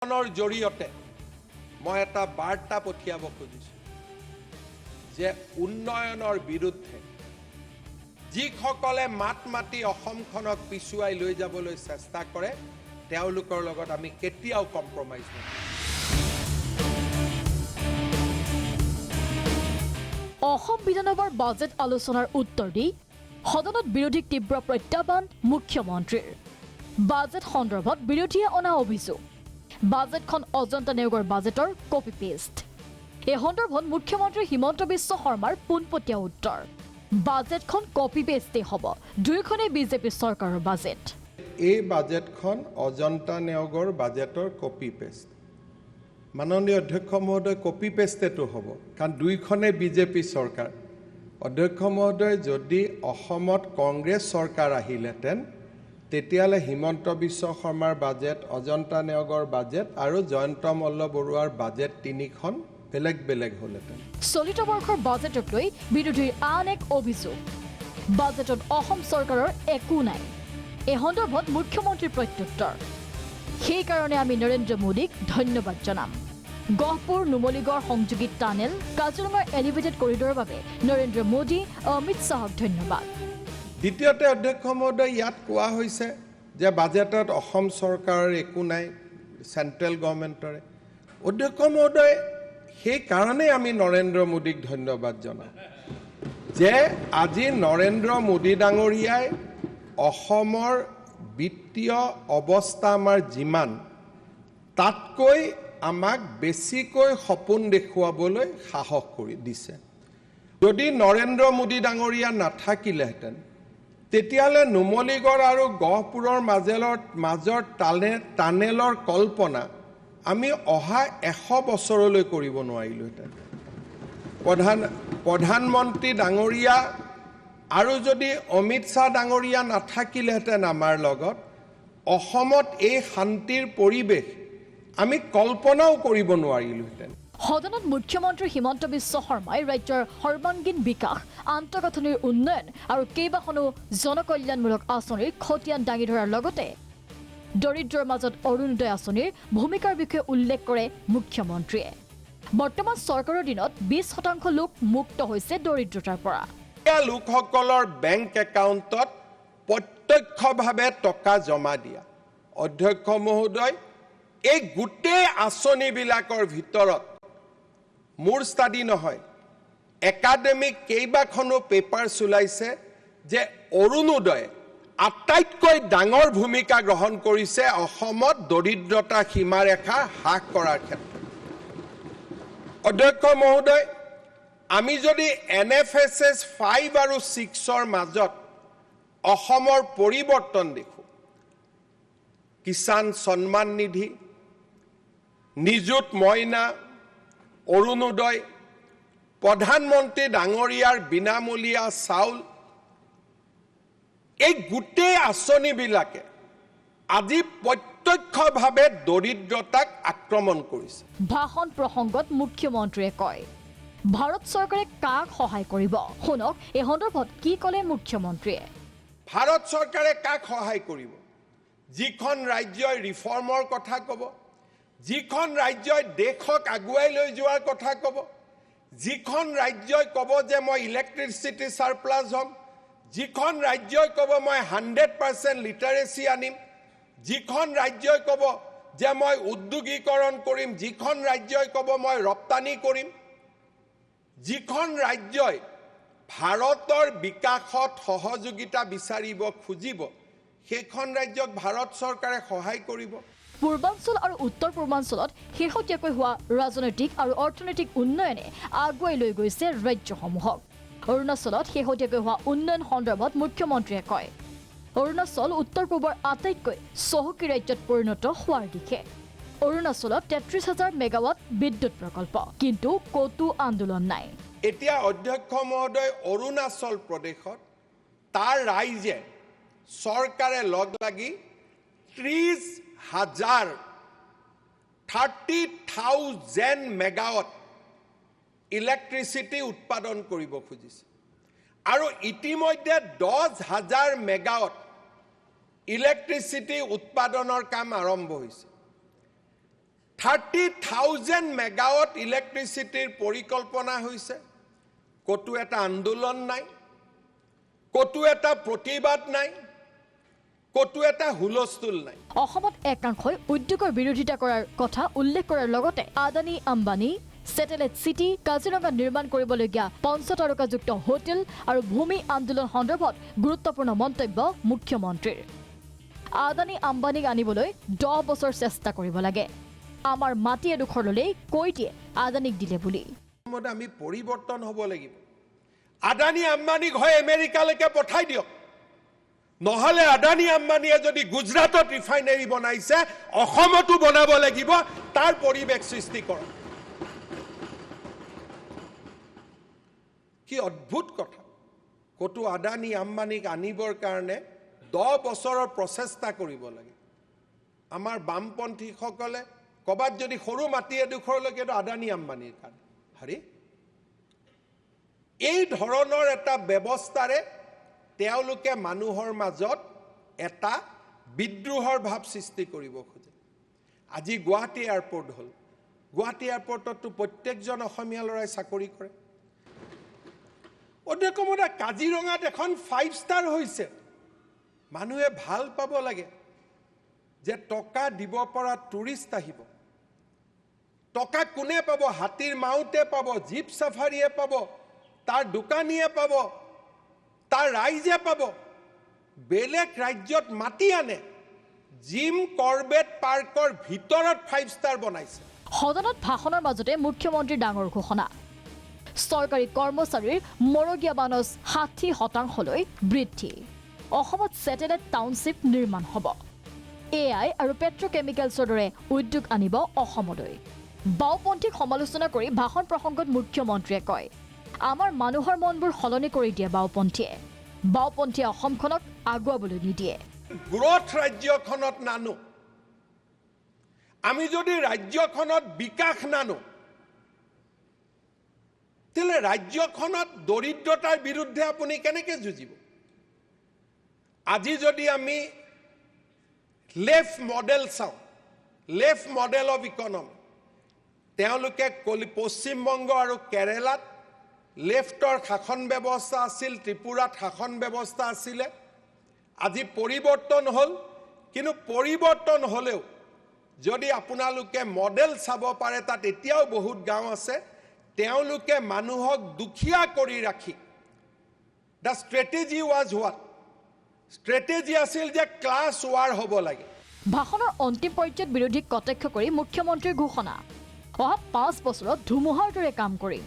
জৰিয়তে মই এটা বাৰ্তা পঠিয়াব খুজিছোঁ যে উন্নয়নৰ বিৰুদ্ধে যিসকলে মাত মাতি অসমখনক পিছুৱাই লৈ যাবলৈ চেষ্টা কৰে তেওঁলোকৰ লগত আমি কেতিয়াও কম্প্ৰমাইজ নকৰোঁ। অসম বিধানসভাৰ বাজেট আলোচনাৰ উত্তৰ দি সদনত বিৰোধীক তীব্ৰ প্ৰত্যাহ্বান মুখ্যমন্ত্ৰীৰ। বাজেট সন্দৰ্ভত বিৰোধীয়ে অনা অভিযোগ বাজেটখন অজন্তা নেওগৰ বাজেটৰ কপি পেষ্ট। এই সন্দৰ্ভত মুখ্যমন্ত্ৰী হিমন্ত বিশ্ব শৰ্মাৰ পোনপটীয়া উত্তৰ বাজেটখন কপি পেষ্টে হ'ব, দুয়োখনেই বিজেপি চৰকাৰৰ বাজেট। এই বাজেটখন অজন্তা নেওগৰ বাজেটৰ কপি পেষ্ট। মাননীয় অধ্যক্ষ মহোদয়, কপি পেষ্টেটো হ'ব কাৰণ দুইখনেই বিজেপি চৰকাৰ। অধ্যক্ষ মহোদয়, যদি অসমত কংগ্ৰেছ চৰকাৰ আহিলেহেঁতেন তেতিয়াহ'লে হিমন্ত বিশ্ব শৰ্মাৰ বাজেট, অজন্তা নেওগৰ বাজেট আৰু জয়ন্ত মল্ল বৰুৱাৰ বাজেট তিনিখন বেলেগ বেলেগ হ'লহেঁতেন। চলিত বৰ্ষৰ বাজেটক লৈ বিৰোধীৰ আন এক অভিযোগ বাজেটত অসম চৰকাৰৰ একো নাই। এই সন্দৰ্ভত মুখ্যমন্ত্ৰীৰ প্ৰত্যুত্তৰ, সেইকাৰণে আমি নৰেন্দ্ৰ মোদীক ধন্যবাদ জনাম। গহপুৰ নুমলীগড় সংযোগী টানেল, কাজিৰঙাৰ এলিভেটেড কৰিডৰৰ বাবে নৰেন্দ্ৰ মোদী, অমিত শ্বাহক ধন্যবাদ। দ্বিতীয়তে অধ্যক্ষ মহোদয়, ইয়াত কোৱা হৈছে যে বাজেটত অসম চৰকাৰৰ একো নাই, চেণ্ট্ৰেল গভৰ্ণমেণ্টৰে। অধ্যক্ষ মহোদয়, সেইকাৰণেই আমি নৰেন্দ্ৰ মোদীক ধন্যবাদ জনাওঁ যে আজি নৰেন্দ্ৰ মোদী ডাঙৰীয়াই অসমৰ বিত্তীয় অৱস্থা আমাৰ যিমান তাতকৈ আমাক বেছিকৈ সপোন দেখুৱাবলৈ সাহস কৰি দিছে। যদি নৰেন্দ্ৰ মোদী ডাঙৰীয়া নাথাকিলেহেঁতেন তেতিয়াহ'লে নুমলীগড় আৰু গহপুৰৰ মাজৰ টানেলৰ কল্পনা আমি অহা 100 বছৰলৈ কৰিব নোৱাৰিলোহেঁতেন। প্ৰধানমন্ত্ৰী ডাঙৰীয়া আৰু যদি অমিত শ্বাহ ডাঙৰীয়া নাথাকিলেহেঁতেন আমাৰ লগত, অসমত এই শান্তিৰ পৰিৱেশ আমি কল্পনাও কৰিব নোৱাৰিলোহেঁতেন। সদনত মুখ্যমন্ত্ৰী হিমন্ত বিশ্ব শৰ্মাই ৰাজ্যৰ সৰ্বাংগীন বিকাশ, আন্তঃগাঁথনিৰ উন্নয়ন আৰু কেইবাখনো জনকল্যাণমূলক আঁচনিৰ খতিয়ান দাঙি ধৰাৰ লগতে দৰিদ্ৰৰ মাজত অৰুণোদয় আঁচনিৰ ভূমিকাৰ বিষয়ে উল্লেখ কৰে মুখ্যমন্ত্ৰীয়ে। বৰ্তমান চৰকাৰৰ দিনত 20% লোক মুক্ত হৈছে দৰিদ্ৰতাৰ পৰা। লোকসকলৰ বেংক একাউণ্টত প্ৰত্যক্ষভাৱে টকা জমা দিয়া। অধ্যক্ষ মহোদয়, এই গোটেই আঁচনিবিলাকৰ ভিতৰত মোৰ ষ্টাডি নহয়, একাডেমিক কেইবাখনো পেপাৰ্ছ ওলাইছে যে অৰুণোদয়ে আটাইতকৈ ডাঙৰ ভূমিকা গ্ৰহণ কৰিছে অসমত দৰিদ্ৰতা সীমাৰেখা হ্ৰাস কৰাৰ ক্ষেত্ৰত। অধ্যক্ষ মহোদয়, আমি যদি NFSS 5 আৰু 6ৰ মাজত অসমৰ পৰিৱৰ্তন দেখোঁ, কিষাণ সন্মান নিধি, নিযুত মইনা, অৰুণোদয়, প্ৰধানমন্ত্ৰী ডাঙৰীয়াৰ বিনামূলীয়া চাউল, এই গোটেই আঁচনিবিলাকে আজি প্ৰত্যক্ষভাৱে দৰিদ্ৰতাক আক্ৰমণ কৰিছে। ভাষণ প্ৰসংগত মুখ্যমন্ত্ৰীয়ে কয়, ভাৰত চৰকাৰে কাক সহায় কৰিব? শুনক এই সন্দৰ্ভত কি ক'লে মুখ্যমন্ত্ৰীয়ে। ভাৰত চৰকাৰে কাক সহায় কৰিব? যিখন ৰাজ্যই ৰিফৰ্মৰ কথা ক'ব, যিখন ৰাজ্যই দেশক আগুৱাই লৈ যোৱাৰ কথা ক'ব, যিখন ৰাজ্যই ক'ব যে মই ইলেক্ট্ৰিচিটি ছাৰপ্লাছ হ'ম, যিখন ৰাজ্যই ক'ব মই 100% লিটাৰেচি আনিম, যিখন ৰাজ্যই ক'ব যে মই উদ্যোগীকৰণ কৰিম, যিখন ৰাজ্যই ক'ব মই ৰপ্তানি কৰিম, যিখন ৰাজ্যই ভাৰতৰ বিকাশত সহযোগিতা বিচাৰিব খুজিব, সেইখন ৰাজ্যক ভাৰত চৰকাৰে সহায় কৰিব। পূৰ্বাঞ্চল আৰু উত্তৰ পূৰ্বাঞ্চলত শেহতীয়াকৈ হোৱা ৰাজনৈতিক আৰু অৰ্থনৈতিক উন্নয়নে আগুৱাই লৈ গৈছে ৰাজ্যসমূহক। অৰুণাচলত শেহতীয়াকৈ হোৱা উন্নয়ন সন্দৰ্ভত মুখ্যমন্ত্ৰীয়ে কয়, অৰুণাচল উত্তৰ পূবৰ আটাইতকৈ চহকী ৰাজ্যত পৰিণত হোৱাৰ দিশে। অৰুণাচলত 33,000 মেগাৱাট বিদ্যুৎ প্ৰকল্প, কিন্তু ক'তো আন্দোলন নাই। এতিয়া অধ্যক্ষ মহোদয়, অৰুণাচল প্ৰদেশত তাৰ ৰাইজে চৰকাৰে লগ লাগি 30,000 মেগাৱাট ইলেক্ট্ৰিচিটি উৎপাদন কৰিব খুজিছে আৰু ইতিমধ্যে 10,000 মেগাৱাট ইলেক্ট্ৰিচিটি উৎপাদনৰ কাম আৰম্ভ হৈছে। 30,000 মেগাৱাট ইলেক্ট্ৰিচিটিৰ পৰিকল্পনা হৈছে কতো এটা আন্দোলন নাই কতো এটা প্ৰতিবাদ নাই কতো এটা হুলস্থুল নাই অসমত একাংশই উদ্যোগৰ বিৰোধিতা কৰাৰ কথা উল্লেখ কৰাৰ লগতে আদানী আম্বানী স্যাটেলাইট সিটি কাজিৰঙা নিৰ্মাণ কৰিবলগীয়া 5 তাৰকাযুক্ত হোটেল আৰু ভূমি আন্দোলন সন্দৰ্ভত গুৰুত্বপূৰ্ণ মন্তব্য মুখ্যমন্ত্ৰীৰ আদানী আম্বানীক আনিবলৈ 10 বছৰ চেষ্টা কৰিব লাগে আমাৰ মাটি এডোখৰ ললেই কৈ দিয়ে আদানীক দিলে বুলি আমি পৰিৱৰ্তন হ'ব লাগিব আদানী আম্বানীক হয় আমেৰিকালৈকে পঠাই দিয়ক নহলে আদানী আম্বানীয়ে যদি গুজৰাটত ৰিফাইনাৰী বনাইছে অসমতো বনাব লাগিব তাৰ পৰিৱেশ সৃষ্টি কৰক কি অদ্ভুত কথা কতো আদানী আম্বানীক আনিবৰ কাৰণে 10 বছৰৰ প্ৰচেষ্টা কৰিব লাগে আমাৰ বামপন্থীসকলে কবাত যদি সৰু মাটি এডোখৰলৈকে আদানী আম্বানীৰ কাৰণে হৰি এই ধৰণৰ এটা ব্যৱস্থাৰে তেওঁলোকে মানুহৰ মাজত এটা বিদ্ৰোহৰ ভাৱ সৃষ্টি কৰিব খোজে আজি গুৱাহাটী এয়াৰপোৰ্ট হল গুৱাহাটী এয়াৰপোৰ্টতো প্ৰত্যেকজন অসমীয়া ল'ৰাই চাকৰি কৰে অধ্যক্ষমহোদয় কাজিৰঙাত এখন 5 ষ্টাৰ হৈছে মানুহে ভাল পাব লাগে যে টকা দিব পৰা টুৰিষ্ট আহিব টকা কোনে পাব হাতীৰ মাউতে পাব জীপ সাফাৰীয়ে পাব তাৰ দোকানীয়ে পাব তাৰ ৰাইজে পাব বেলেগ ৰাজ্যত মাটি আনে জিম কৰবেট পাৰ্কৰ ভিতৰত 5 ষ্টাৰ বনাইছে সদনত ভাষণৰ মাজতে মুখ্যমন্ত্ৰীৰ ডাঙৰ ঘোষণা চৰকাৰী কৰ্মচাৰীৰ মৰগীয়া বানজ 60% বৃদ্ধি অসমত স্যাটেলাইট টাউনশ্বিপ নিৰ্মাণ হ'ব এআই আৰু পেট্ৰকেমিকেলছৰ দৰে উদ্যোগ আনিব অসমলৈ বাওপন্থীক সমালোচনা কৰি ভাষণ প্ৰসংগত মুখ্যমন্ত্ৰীয়ে কয় আমাৰ মানুহৰ মনবোৰ সলনি কৰি দিয়ে বাওপন্থীয়ে অসমখনক আগুৱাবলৈ নিদিয়ে গ্ৰোথ ৰাজ্যখনত নানো আমি যদি ৰাজ্যখনত বিকাশ নানো তেলে ৰাজ্যখনত দৰিদ্ৰতাৰ বিৰুদ্ধে আপুনি কেনেকৈ যুঁজিব আজি যদি আমি লেফ্ট মডেল চাওঁ লেফ্ট মডেল অফ ইকনমি তেওঁলোকে পশ্চিমবংগ আৰু কেৰালাত লেফ্টৰ শাসন ব্যৱস্থা আছিল ত্ৰিপুৰাত শাসন ব্যৱস্থা আছিল আজি পৰিৱৰ্তন হ'ল কিন্তু পৰিৱৰ্তন হ'লেও যদি আপোনালোকে মডেল চাব পাৰে তাত এতিয়াও বহুত গাঁও আছে তেওঁলোকে মানুহক দুখীয়া কৰি ৰাখি দা ষ্ট্ৰেটেজি ৱাজ হোৱাট ষ্ট্ৰেটেজি আছিল যে ক্লাছ ৱাৰ হ'ব লাগে ভাষণৰ অন্তিম পৰ্যায়ত বিৰোধীক কটাক্ষ কৰি মুখ্যমন্ত্ৰীৰ ঘোষণা অহা 5 বছৰত ধুমুহাৰ দৰে কাম কৰিম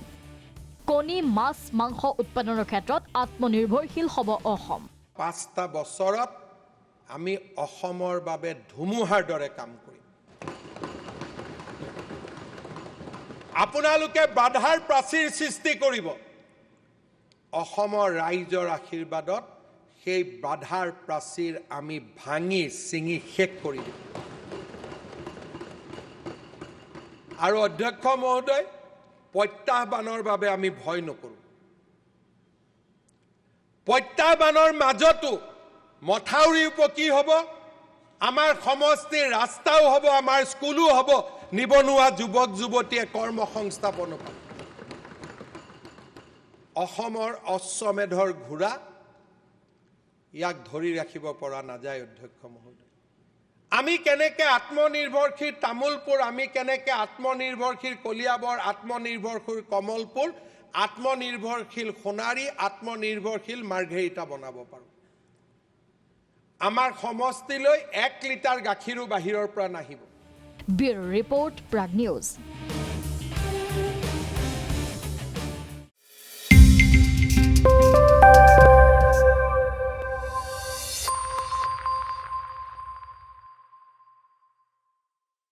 কণী মাছ মাংস উৎপাদনৰ ক্ষেত্ৰত আত্মনিৰ্ভৰশীল হ'ব অসম 5টা বছৰত আমি অসমৰ বাবে ধুমুহাৰ দৰে কাম কৰিম আপোনালোকে বাধাৰ প্ৰাচীৰ সৃষ্টি কৰিব অসমৰ ৰাইজৰ আশীৰ্বাদত সেই বাধাৰ প্ৰাচীৰ আমি ভাঙি ছিঙি শেষ কৰি দিম আৰু অধ্যক্ষ মহোদয় প্ৰত্যাহ্বানৰ বাবে আমি ভয় নকৰোঁ প্ৰত্যাহ্বানৰ মাজতো মথাউৰিৰ ওপৰত কি হ'ব আমাৰ সমষ্টিৰ ৰাস্তাও হ'ব আমাৰ স্কুলো হ'ব নিবনুৱা যুৱক যুৱতীয়ে কৰ্মসংস্থাপন পাব অসমৰ অশ্বমেধৰ ঘোঁৰা ইয়াক ধৰি ৰাখিব পৰা নাযায় অধ্যক্ষ মহোদয় আমি কেনেকৈ আত্মনিৰ্ভৰশীল তামোলপুৰ আমি কেনেকৈ আত্মনিৰ্ভৰশীল কলিয়াবৰ আত্মনিৰ্ভৰশীল কমলপুৰ আত্মনিৰ্ভৰশীল সোণাৰী আত্মনিৰ্ভৰশীল মাৰ্ঘেৰিটা বনাব পাৰোঁ আমাৰ সমষ্টিলৈ 1 লিটাৰ গাখীৰো বাহিৰৰ পৰা নাহিব ব্যুৰো ৰিপৰ্ট প্ৰাগ নিউজ